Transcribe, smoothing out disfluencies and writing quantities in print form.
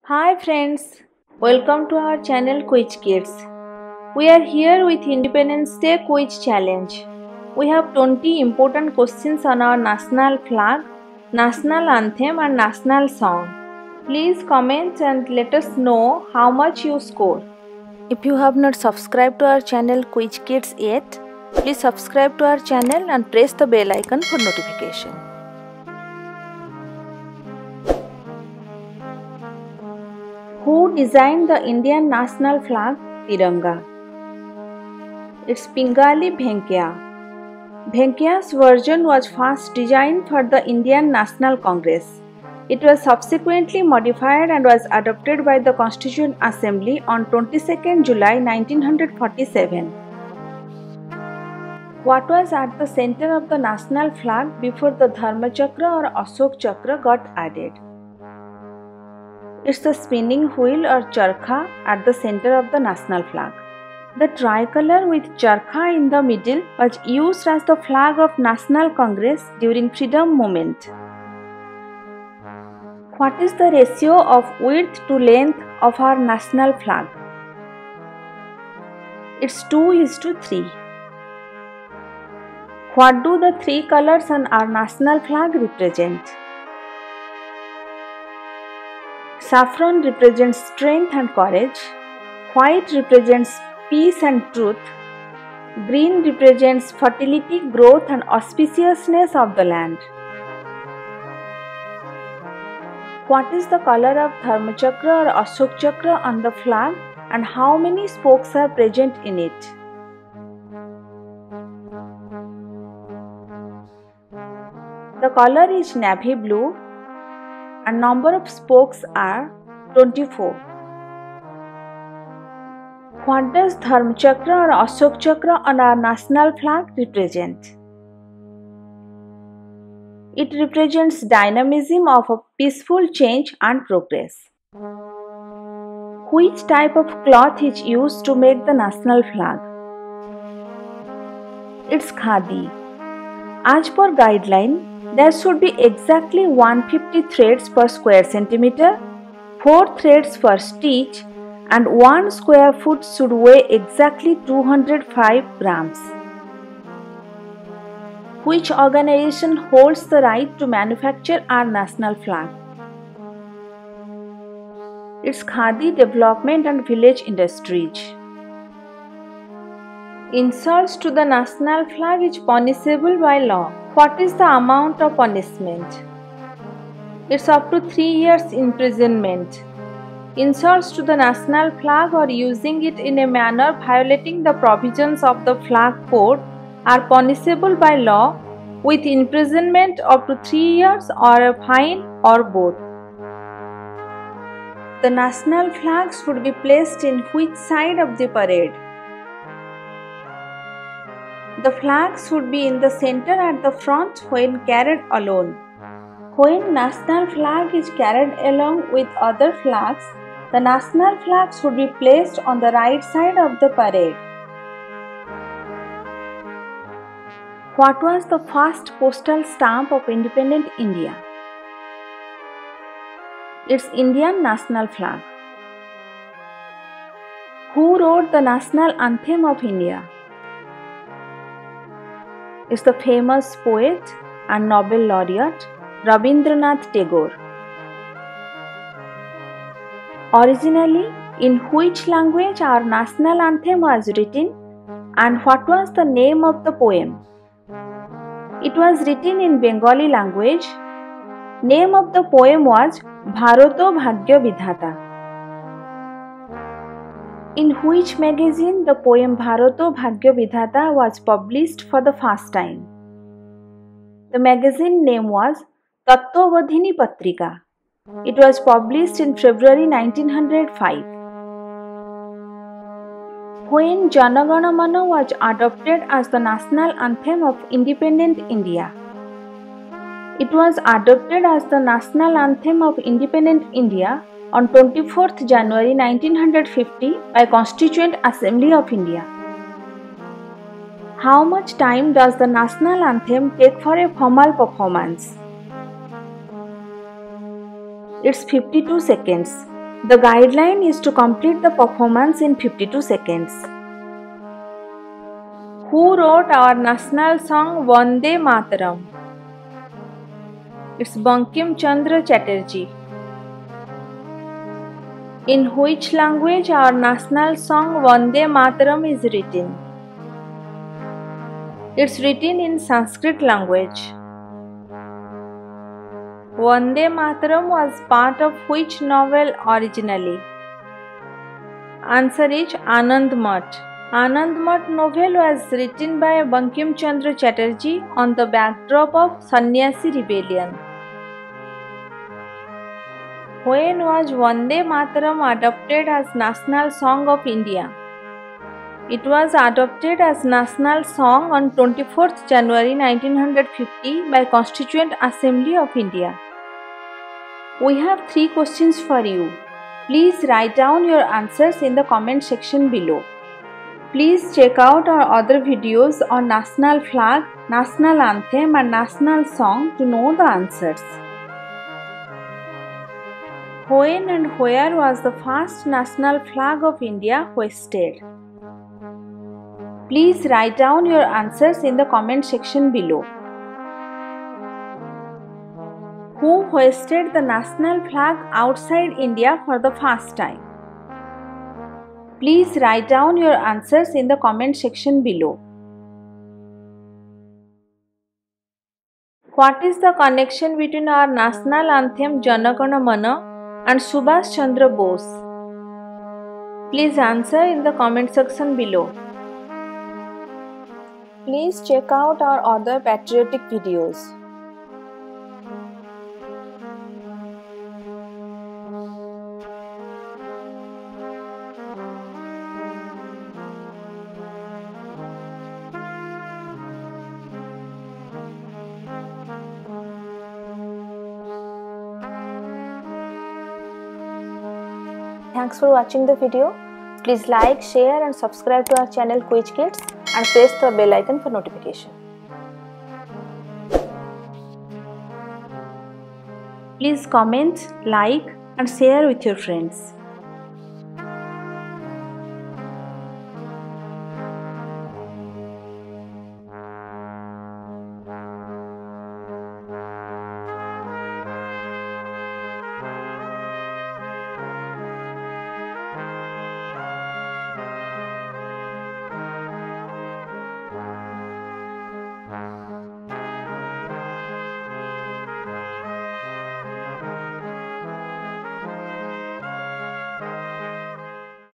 Hi friends, welcome to our channel Quiz Kids. We are here with Independence Day Quiz Challenge. We have 20 important questions on our national flag, national anthem and national song. Please comment and let us know how much you score. If you have not subscribed to our channel Quiz Kids yet, please subscribe to our channel and press the bell icon for notification. Who designed the Indian national flag, Tiranga? It's Pingali Venkaiah. Venkaiah's version was first designed for the Indian National Congress. It was subsequently modified and was adopted by the Constituent Assembly on 22nd July 1947. What was at the center of the national flag before the Dharmachakra or Ashok Chakra got added? It's the spinning wheel or charkha at the center of the national flag. The tricolor with charkha in the middle was used as the flag of National Congress during Freedom Movement. What is the ratio of width to length of our national flag? It's 2:3. What do the three colors on our national flag represent? Saffron represents strength and courage, white represents peace and truth, green represents fertility, growth and auspiciousness of the land. What is the color of Dharmachakra or Ashok Chakra on the flag and how many spokes are present in it? The color is navy blue and number of spokes are 24. What does Dharmachakra or Ashok Chakra on our national flag represent? It represents dynamism of a peaceful change and progress. Which type of cloth is used to make the national flag? It's khadi. As per guideline, there should be exactly 150 threads per square centimeter, 4 threads per stitch, and 1 square foot should weigh exactly 205 grams. Which organization holds the right to manufacture our national flag? It's Khadi Development and Village Industries. Insults to the national flag is punishable by law. What is the amount of punishment? It's up to 3 years imprisonment. Insults to the national flag or using it in a manner violating the provisions of the Flag Code are punishable by law with imprisonment up to 3 years or a fine or both. The national flags would be placed in which side of the parade? The flags would be in the center at the front when carried alone. When national flag is carried along with other flags, the national flags would be placed on the right side of the parade. What was the first postal stamp of independent India? It's Indian national flag. Who wrote the national anthem of India? Is the famous poet and Nobel laureate Rabindranath Tagore. Originally, in which language our national anthem was written and what was the name of the poem? It was written in Bengali language. Name of the poem was Bharato Bhagya Vidhata. In which magazine the poem Bharato Bhagya Vidhata was published for the first time? The magazine name was Tattvavadhini Patrika. It was published in February 1905. When Jana Gana Mana was adopted as the national anthem of independent India? It was adopted as the national anthem of independent India on 24th January 1950 by Constituent Assembly of India. How much time does the national anthem take for a formal performance? It's 52 seconds. The guideline is to complete the performance in 52 seconds. Who wrote our national song Vande Mataram? It's Bankim Chandra Chatterjee. In which language our national song Vande Mataram is written? It's written in Sanskrit language. Vande Mataram was part of which novel originally? Answer is Anand Math. Anand Math novel was written by Bankim Chandra Chatterjee on the backdrop of Sannyasi rebellion. When was Vande Mataram adopted as National Song of India? It was adopted as national song on 24th January 1950 by Constituent Assembly of India. We have 3 questions for you. Please write down your answers in the comment section below. Please check out our other videos on national flag, national anthem and national song to know the answers. When and where was the first national flag of India hoisted? Please write down your answers in the comment section below. Who hoisted the national flag outside India for the first time? Please write down your answers in the comment section below. What is the connection between our national anthem Jana Gana Mana and Subhash Chandra Bose? Please answer in the comment section below. Please check out our other patriotic videos. Thanks for watching the video. Please like, share and subscribe to our channel Quiz Kids and press the bell icon for notification. Please comment, like and share with your friends.